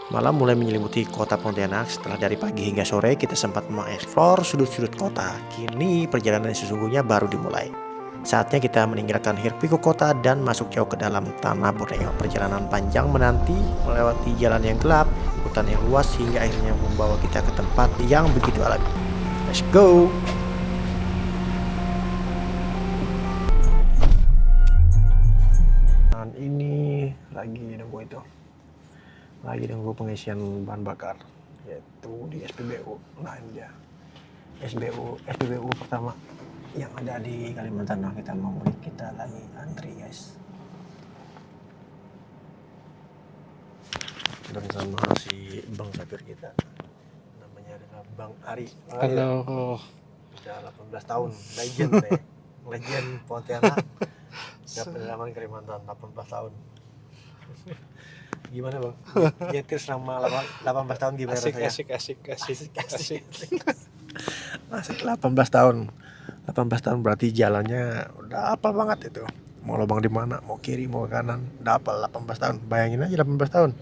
Malam mulai menyelimuti kota Pontianak. Setelah dari pagi hingga sore kita sempat mengeksplor sudut-sudut kota. Kini perjalanan yang sesungguhnya baru dimulai. Saatnya kita meninggalkan hiruk-pikuk kota dan masuk jauh ke dalam tanah Borneo. Perjalanan panjang menanti melewati jalan yang gelap, hutan yang luas hingga akhirnya membawa kita ke tempat yang begitu alami. Let's go! Dan ini lagi nunggu pengisian bahan bakar, yaitu di SPBU. Nah, ini dia SPBU pertama yang ada di Kalimantan. Nah, kita mau mudik, kita lagi antri guys. Dan sama si Bang Sapir kita, namanya adalah Bang Ari. Halo. Udah 18 tahun, legend Pontianak. Udah pedalaman Kalimantan 18 tahun. Gimana Bang? Nyetir selama 18 tahun gimana rasanya? Asik. 18 tahun. 18 tahun berarti jalannya udah hafal banget itu. Mau lubang di mana, mau kiri, mau kanan, udah hafal 18 tahun. Bayangin aja 18 tahun.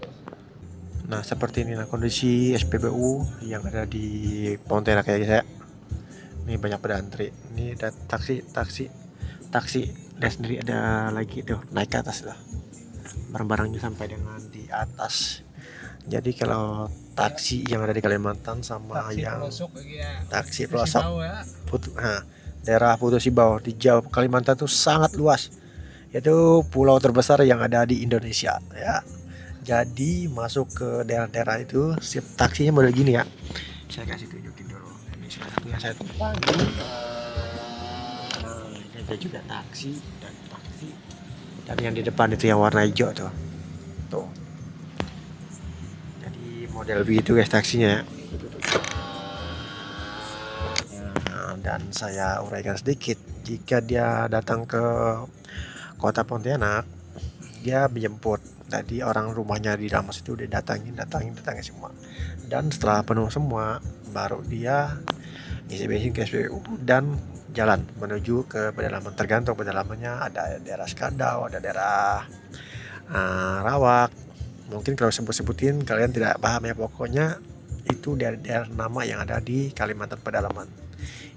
Nah, seperti inilah kondisi SPBU yang ada di Pontianak kayak saya. Ini banyak pada antri. Ini ada taksi. Dan sendiri ada lagi tuh naik ke atas lah. Barang-barangnya sampai dengan di atas. Jadi kalau taksi yang ada di Kalimantan sama taksi pelosok daerah Putus Sibau di Jawa Kalimantan itu sangat luas. Itu pulau terbesar yang ada di Indonesia ya. Jadi masuk ke daerah-daerah itu taksinya model gini ya. Saya kasih tunjukin dulu. Ini salah satunya saya tumpangi. Ini ada juga taksi. Dan yang di depan itu yang warna hijau tuh. Jadi model begitu guys taksinya. Nah, dan saya uraikan sedikit. Jika dia datang ke kota Pontianak, dia menjemput. Tadi orang rumahnya di dalam situ udah datangin semua. Dan setelah penuh semua, baru dia isi bensin ke SPBU dan jalan menuju ke pedalaman. Tergantung pedalamannya, ada daerah Skadau, ada daerah Rawak. Mungkin kalau sebutin kalian tidak paham ya, pokoknya itu daerah nama yang ada di Kalimantan pedalaman.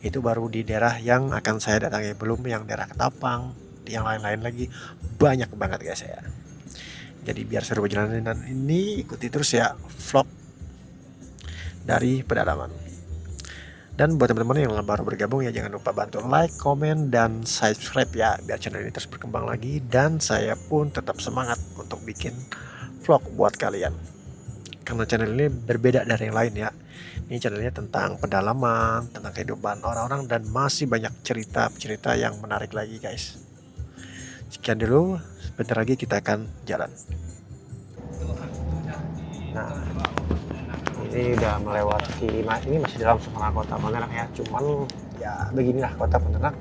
Itu baru di daerah yang akan saya datangi, belum yang daerah Ketapang, yang lain-lain lagi banyak banget guys ya. Jadi biar seru perjalanan ini, ikuti terus ya vlog dari pedalaman. Dan buat teman-teman yang baru bergabung ya, jangan lupa bantu like, komen, dan subscribe ya, biar channel ini terus berkembang lagi. Dan saya pun tetap semangat untuk bikin vlog buat kalian, karena channel ini berbeda dari yang lain ya. Ini channelnya tentang pedalaman, tentang kehidupan orang-orang, dan masih banyak cerita-cerita yang menarik lagi guys. Sekian dulu, sebentar lagi kita akan jalan. Nah, ini udah melewati, ini masih dalam suasana kota Pontianak ya. Cuman ya beginilah kota Pontianak,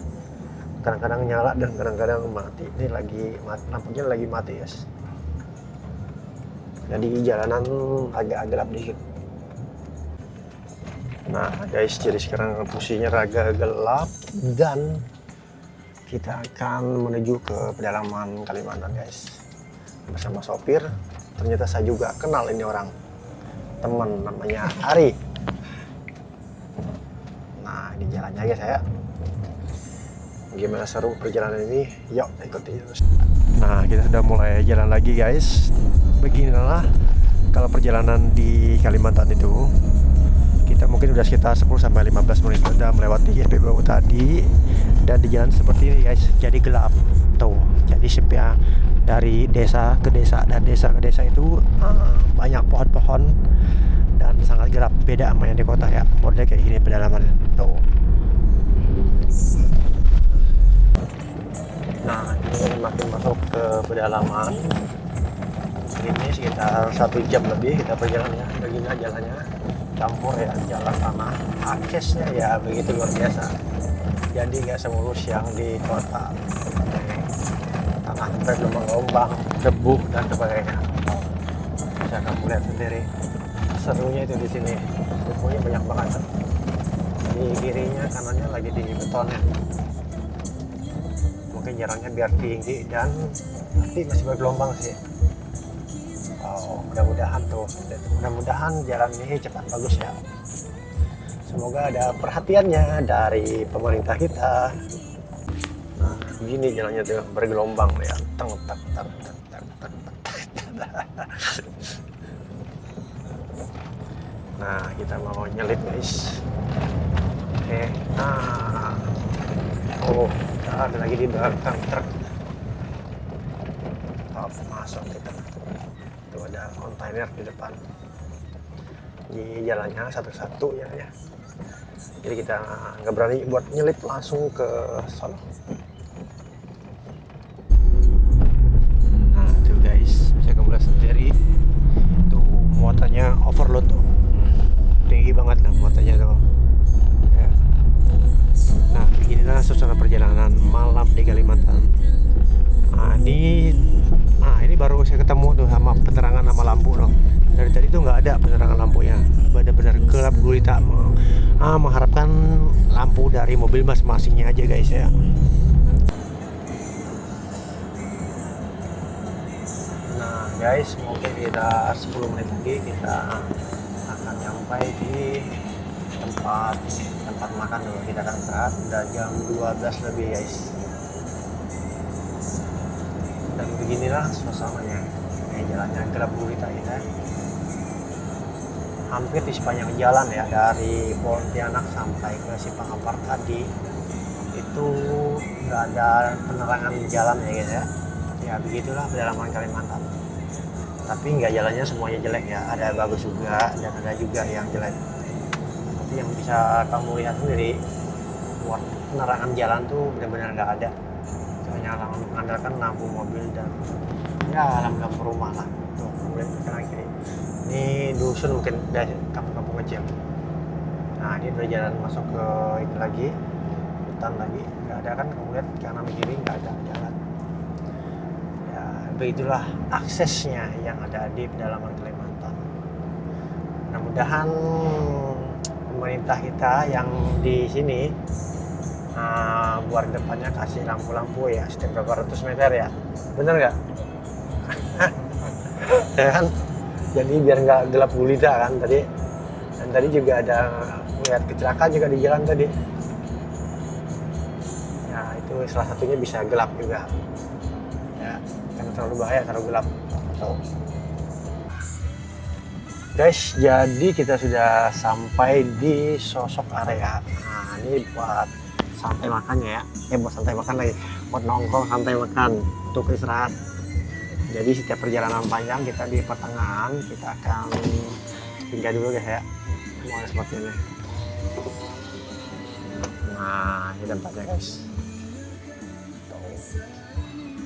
kadang-kadang nyala dan kadang-kadang mati. Ini lagi lampunya lagi mati guys. Jadi jalanan agak gelap dikit. Nah guys, jadi sekarang posisinya agak gelap dan kita akan menuju ke pedalaman Kalimantan guys, bersama sopir. Ternyata saya juga kenal ini orang, teman namanya Ari. Nah ini jalannya guys ya. Gimana seru perjalanan ini? Yuk ikuti terus. Nah kita sudah mulai jalan lagi guys. Beginilah kalau perjalanan di Kalimantan itu. Kita mungkin udah sekitar 10-15 menit udah melewati SPBU tadi. Dan di jalan seperti ini guys, jadi gelap tuh. Jadi sepiak dari desa ke desa dan desa ke desa itu banyak pohon-pohon dan sangat gelap, beda sama yang di kota ya. Modelnya kayak gini pedalaman tuh. Nah ini makin masuk ke pedalaman. Ini sekitar 1 jam lebih kita berjalan ya. Begini jalannya campur ya, jalan tanah aksesnya ya begitu luar biasa. Jadi nggak semulus yang di kota. Tanah bergelombang, debu dan sebagainya. Bisa kamu lihat sendiri. Serunya itu di sini. Debunya banyak banget. Di kirinya kanannya lagi di beton. Mungkin jalannya biar tinggi dan tapi masih bergelombang sih. Mudah-mudahan tuh, mudah-mudahan jalan ini cepat bagus ya. Semoga ada perhatiannya dari pemerintah kita. Nah, begini jalannya tuh bergelombang ya. Teng tak tak tak tak tak tak. Nah, kita mau nyelip guys. Nah, oh, ada lagi di belakang truk. Masuk kita. Tuh ada kontainer di depan. Di jalannya satu-satu ya. Jadi kita nggak berani buat nyelip langsung ke sana. Nah tuh guys, bisa kamu lihat sendiri tuh muatannya overload tuh, tinggi banget lah muatannya tuh ya. Nah beginilah suasana perjalanan malam di Kalimantan. Ini baru saya ketemu tuh sama penerangan sama lampu loh. Dari tadi tuh nggak ada penerangan lampunya, benar-benar gelap gulita. Mengharapkan lampu dari mobil masing-masingnya aja guys ya. Nah guys, mungkin kita 10 menit lagi kita akan sampai di tempat makan dulu. Kita akan istirahat, udah jam 12 lebih guys. Dan beginilah suasananya. Jalannya gelap gulita ya. Hampir di sepanjang jalan ya, dari Pontianak sampai ke Simpang Ampar tadi itu nggak ada penerangan jalan ya guys ya. Ya begitulah pedalaman Kalimantan. Tapi nggak jalannya semuanya jelek ya, ada bagus juga dan ada juga yang jelek. Tapi yang bisa kamu lihat sendiri, buat penerangan jalan tuh benar-benar nggak ada. Hanya mengandalkan lampu mobil dan ya lampu rumah lah. Tuh kamu lihat ke kanan kiri. Ini dusun mungkin dari kampung-kampung kecil. Nah ini udah jalan masuk ke itu lagi, hutan lagi, nggak ada kan, kamu lihat kanan kiri nggak ada jalan. Ya begitulah aksesnya yang ada di pedalaman Kalimantan. Mudah-mudahan pemerintah kita yang di sini buat depannya kasih lampu-lampu ya, setiap berapa ratus meter ya, bener nggak? Ya kan? Jadi biar nggak gelap gulita kan tadi. Dan tadi juga ada melihat kecelakaan juga di jalan tadi. Ya itu salah satunya bisa gelap juga. Ya karena terlalu bahaya kalau gelap. So. Guys, jadi kita sudah sampai di sosok area. Nah ini buat santai makannya ya. Buat santai makan lagi. Buat nongkrong santai makan untuk istirahat. Jadi setiap perjalanan panjang kita di pertengahan kita akan tinggal dulu guys ya. Mau spotnya nih. Nah ini tempatnya guys.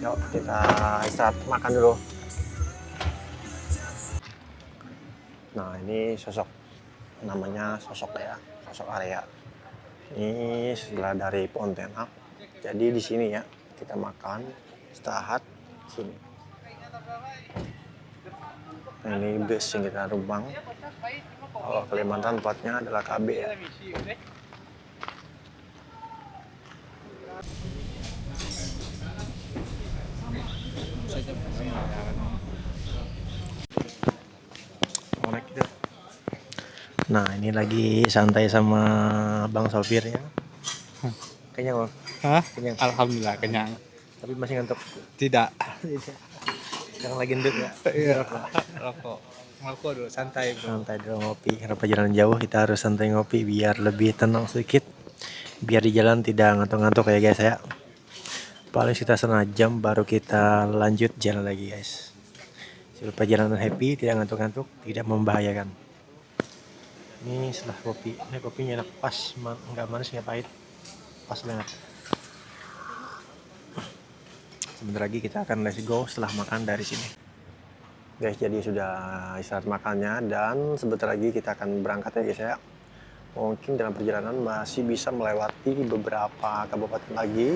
Yuk kita istirahat makan dulu. Nah ini sosok, namanya sosok ya, sosok area. Ini sebelah dari Pontianak. Jadi di sini ya kita makan, istirahat sini. Nah, ini bus yang kita rumbang. Kalau Kalimantan tempatnya adalah KB ya. Nah ini lagi santai sama Bang Sopirnya. Kenyang loh. Hah? Kenyang. Alhamdulillah kenyang. Tapi masih ngantuk. Tidak. Yang lagi ndut ya. Iya. Rokok dulu santai bro. Santai dulu ngopi. Karena perjalanan jauh kita harus santai ngopi biar lebih tenang sedikit. Biar di jalan tidak ngantuk-ngantuk ya guys ya. Paling sekitar setengah jam baru kita lanjut jalan lagi guys. Supaya perjalanan happy, tidak ngantuk-ngantuk, tidak membahayakan. Ini setelah kopi. Ini kopinya enak pas, nggak manis nggak pahit, pas banget. Sebentar lagi kita akan let's go setelah makan dari sini. Guys, jadi sudah istirahat makannya dan sebentar lagi kita akan berangkat ya guys ya. Mungkin dalam perjalanan masih bisa melewati beberapa kabupaten lagi,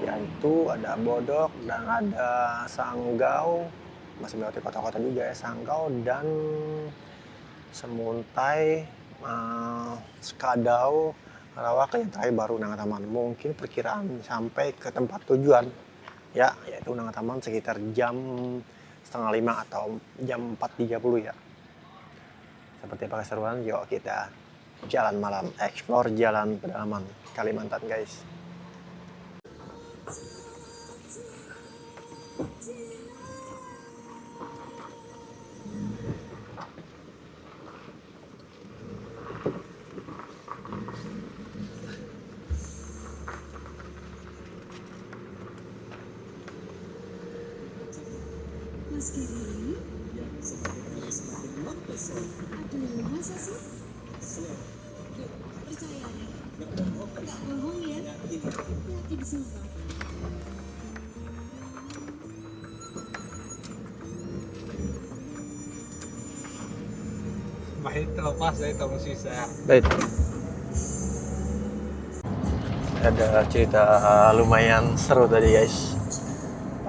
yaitu ada Bodok dan ada Sanggau, masih melewati kota-kota juga ya, Sanggau dan Semuntai, Skadau, Rawak yang terakhir baru Nangataman. Mungkin perkiraan sampai ke tempat tujuan ya, yaitu Nangataman sekitar jam 1:30 4:30 atau jam 4:30 ya. Seperti apa keseruan? Yuk kita jalan malam, explore jalan pedalaman Kalimantan guys. Mas Kiri, aduh masa sih? Percaya deh, nggak bohong ya, yakin sumpah. Mahit terlepas dari tamu sisa. Baik. Ada cerita lumayan seru tadi guys.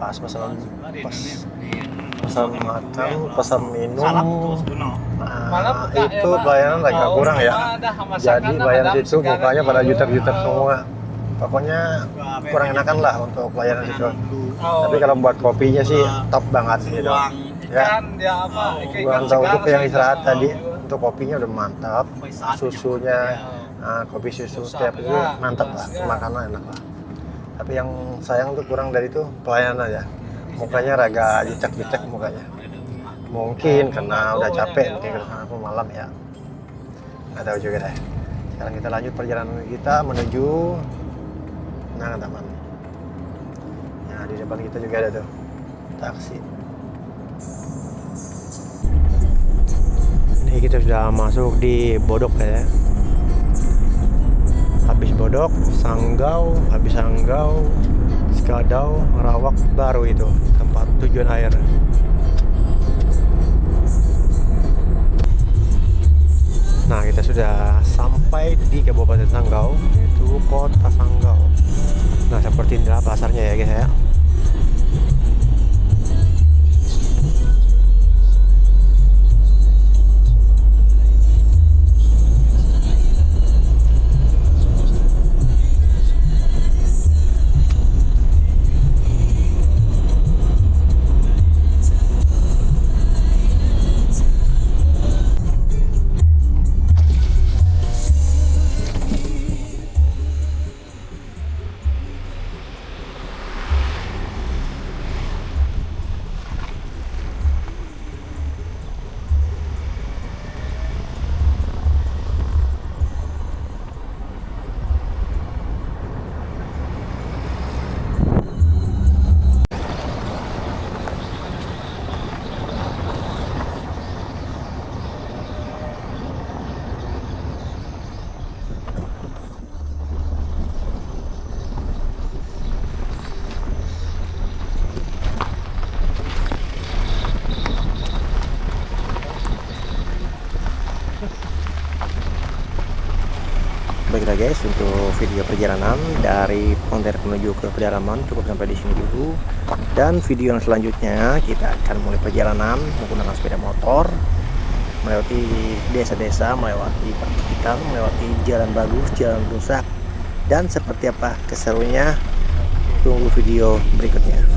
Pas pesan makan, pesan minum. Nah, itu pelayanan agak kurang ya. Jadi pelayanan situ mukanya pada jutek-jutek semua. Pokoknya kurang enakan lah untuk pelayanan situ. Tapi kalau buat kopinya sih top banget gitu. Ya. Buat untuk yang istirahat tadi, untuk kopinya udah mantap. Susunya, kopi susu setiap itu mantap lah. Makanan enak lah. Tapi yang sayang tuh kurang dari itu pelayanan aja. Mukanya agak jutek-jutek mukanya. Mungkin karena udah capek, mungkin karena aku malam ya. Nggak tahu juga deh. Sekarang kita lanjut perjalanan kita menuju Nangan Taman. Nah, di depan kita juga ada tuh taksi. Ini kita sudah masuk di Bodok ya. Habis Bodok, Sanggau, habis Sanggau, Skadau, Rawak, baru itu tempat tujuan air. Nah, kita sudah sampai di Kabupaten Sanggau, yaitu Kota Sanggau. Nah, seperti inilah pasarnya ya guys ya. Baiklah guys, untuk video perjalanan dari Pontianak menuju ke pedalaman cukup sampai di sini dulu. Dan video yang selanjutnya kita akan mulai perjalanan menggunakan sepeda motor, melewati desa-desa, melewati perbukitan, melewati jalan bagus, jalan rusak. Dan seperti apa keseruannya, tunggu video berikutnya.